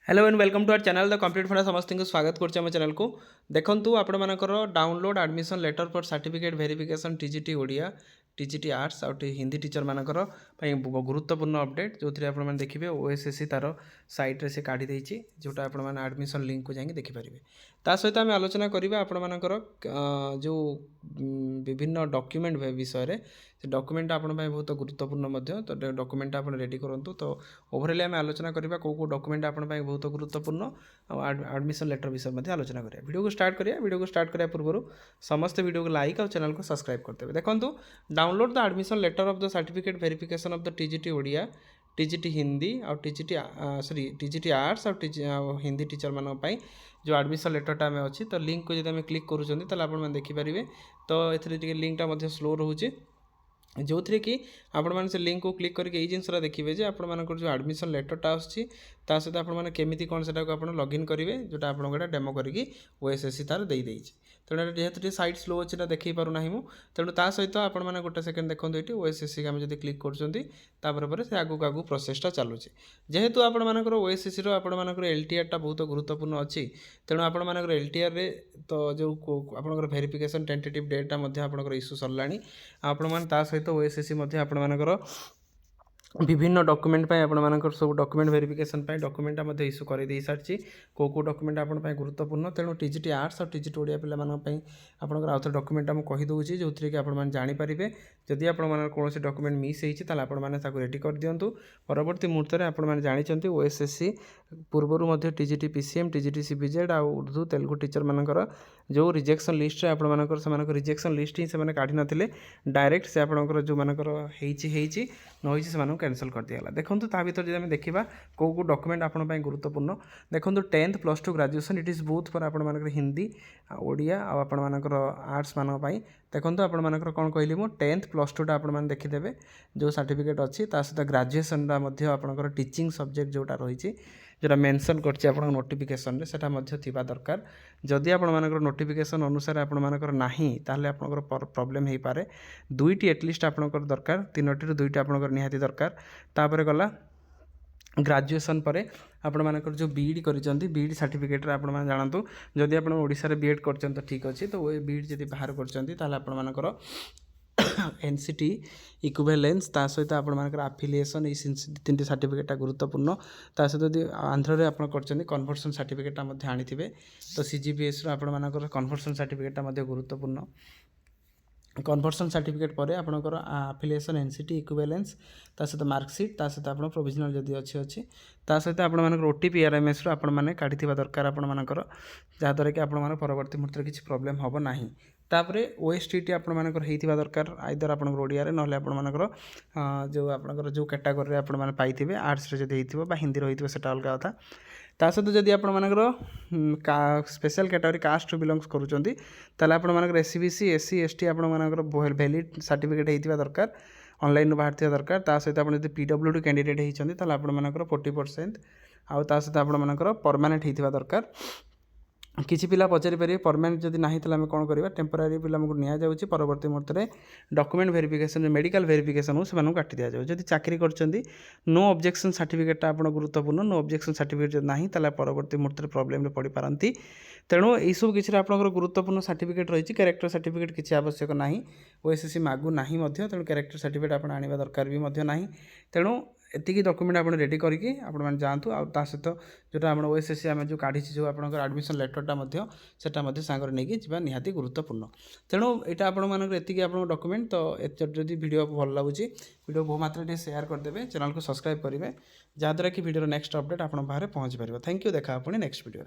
Hello and welcome to our channel the complete फंडा समस्त को स्वागत करम चैनल को देखूँ आपंकर download admission letter for certificate verification TGT Odia TGT arts आउ हिंदी टीचर मानकर गुरुत्वपूर्ण अपडेट जो थी आपने देखिए ओएसएससी तार साइट्रे से काढ़ी देती जोटा आपने एडमिशन लिंक को जाकि देखिपारे ता सहित आम आलोचना करवा आपंकर जो विभिन्न डॉक्यूमेंट विषय से डॉक्यूमेंट आप बहुत गुरुत्वपूर्ण तो डॉक्यूमेंट आप रेडी करूँ तो ओवरअली आम आलोचना करवा कौ डॉक्यूमेंट आप बहुत गुरुत्वपूर्ण एडमिशन लेटर विषय आलोचना करें वीडियो को स्टार्ट करा पूर्व समस्त वीडियो को लाइक और चैनल को सब्सक्राइब करते देखो download the admission letter of the certificate verification of the TGT Odia TGT Hindi और टीजीटी आर्ट्स और हिंदी टीचर मानी जो एडमिशन लेटरटा आम अच्छी तो लिंक को जब आम क्लिक करें देखिपारे तो ये लिंकटा स्लो रोचे जो थी कि आपण से लिंक को क्लिक करके यही जिनसा देखिए जे आपर जो एडमिशन लेटरटा आसता सहित आपने केमी कौन से लॉगिन करेंगे जोटा आप डेमो करके ओएसएससी तार देदेई तेणु जेहेतु साइट स्लो अच्छी देखे पारना मु तेणु ता सहित आपने गोटे सेकेंड देखो ये ओएसएससी आम जब क्लिक कर से आगू आगू प्रोसेसटा चलुचे जेहेतु आपर ओएसएससी आपर एलटीआर बहुत गुरुत्वपूर्ण अच्छी तेणु आपर एलटीआर तो जो आप वेरिफिकेशन टेंटेटिव डेटा आपंकर इश्यू सरला आपण सहित ओएसएससी आपंकर विभिन्न डॉक्यूमेंट आपर सब डॉक्यूमेंट वेरिफिकेशन डॉक्यूमेंटा इश्यू कर दे सारी कौ डॉक्यूमेंट आप गुरुत्वपूर्ण तेणु टीजीटी आर्ट्स और टीजीटी ओडिया पे आपंकर आउ थे डॉक्यूमेंट मुझे कहीदे जो थी कि आप जानीपारे जदि आप कौन डॉक्यूमेंट मिस होता आपको रेडी कर दिंतु परवर्ती मुहूर्त में आपने जानते ओएसएससी पूर्वर टीजीटी पीसीएम टीजीटी सीबीजेड आ उर्दू तेलुगु टीचर मानकर जो रिजेक्शन लिस्ट रे आपंकर से रिजेक्शन लिस्ट ही से काढ़ी नथिले डायरेक्ट से आपंकर जो मानकर से कैंसल कर दिया देखो ता भर जब देखा कौ डॉक्यूमेंट आपन गुरुत्वपूर्ण देखो 10th +2 graduation it is both for आपंकर हिंदी ओडिया आपंकर आर्ट्स मान देखो आपर कौन कहली मो 10th +2 आपने देखीदे जो सर्टिफिकेट अच्छी सहित ग्रेजुएशन आपंकर टीचिंग सब्जेक्ट जोटा रही जोटा मेंशन करछि आपन नोटिफिकेशन रे सेटा मध्य थिबा दरकार जदि आपन मानकर नोटिफिकेशन अनुसार आपन मानकर नाही ताले आपनकर प्रॉब्लम हे पारे दुईटी एटलिस्ट आपनकर दरकार तीनोटी दुईटा आपनकर निहाती दरकार तापर गला ग्रेजुएशन पर आपण मानकर जो बीईडी करिसंती बीईडी सर्टिफिकेट रे आपण मान जानतु जदि आपण ओडिसा रे बीएड करछन तो ठीक अछि तो वो बीईडी जदि बाहर करछंती ताले आपण मानकर एनसीटी इक्विवेलेंस ता सहित आपर आफिलिएसन ये तीन सर्टिफिकेटा गुरुत्वपूर्ण ता सहित यदि आंध्र में आप कन्वर्सन सर्टिफिकेटा आनी तो सीजीपीएस आपर कन्वर्सन सर्टिफिकेटा गुरुत्वपूर्ण कन्वर्सन सर्टिफिकेट पर आपंकर आफिलिएसन एनसीटी इक्विवेलेंस ता सहित मार्कसीट ता सहित आप प्रोविजनल जदि अच्छी ता सहित आपर ओटीपी आरएमएस आपने काढ़ी दरकार आपर जहाँद्वारा कि आप परवर्ती मुहूर्त किसी प्रोब्लेम हम ना तापर ओएसटीटी आपर दरकार आइदर आप ओडिया ना आपर जो आपंकर जो कैटेगोरी आपने पाइबे आर्ट्स जब हो हिंदी रही से अलग कथा ता सहित जदि आपर स्पेशल कैटेगरी कास्ट बिलंग्स करुँच आपर एससीबीसी एससी एसटी आपर वैलिड सर्टिफिकेट होता दरकार ऑनलाइन बाहर दरकार ता सहित आप पीडब्ल्यूडी कैंडिडेट होती आपर 40% आउ ता सहित आपर परमानेंट होता दरकार किसी पिला पचारि पारे परमानेंट जदि ना आम कौन करवा टेम्पोरारी पिला नि परवर्ती मुहूर्त में डॉक्यूमेंट वेरिफिकेशन मेडिकल वेरिफिकेशन से काटी दि जाए जब चाकरी कर नो ऑब्जेक्शन सर्टिफिकेट आप गुरुत्वपूर्ण नो ऑब्जेक्शन सर्टिफिकेट जब ना परवर्ती मुहूर्त में प्रॉब्लम पड़ पारती तेणु यू किसी आप गुरुत्वपूर्ण सर्टिफिकेट रही कैरेक्टर सर्टिफिकेट किसी आवश्यक ना ओएसएससी मागू ना तेणु कैरेक्टर सर्टिफिकेट आप आने दरकार भी ना तेणु एतिकी डॉक्यूमेंट आप रेडी करके आप जातु आ सहित जोटा आप ओएसएससी आम जो काढ़ी जो आप एडमिशन लेटरटा से सांगर नहीं जा निहाती गुरुत्वपूर्ण तेणु यहाँ आपकी आप डॉक्यूमेंट तो जब वीडियो भल लगुच वीडियो बहु मात्रा शेयर करदे चैनल को सब्सक्राइब करेंगे जहाँद्वारा कि वीडियो नेक्स्ट अपडेट आप बाहर पहुँची पार थैंक यू देखा पुणी नेक्स्ट वीडियो।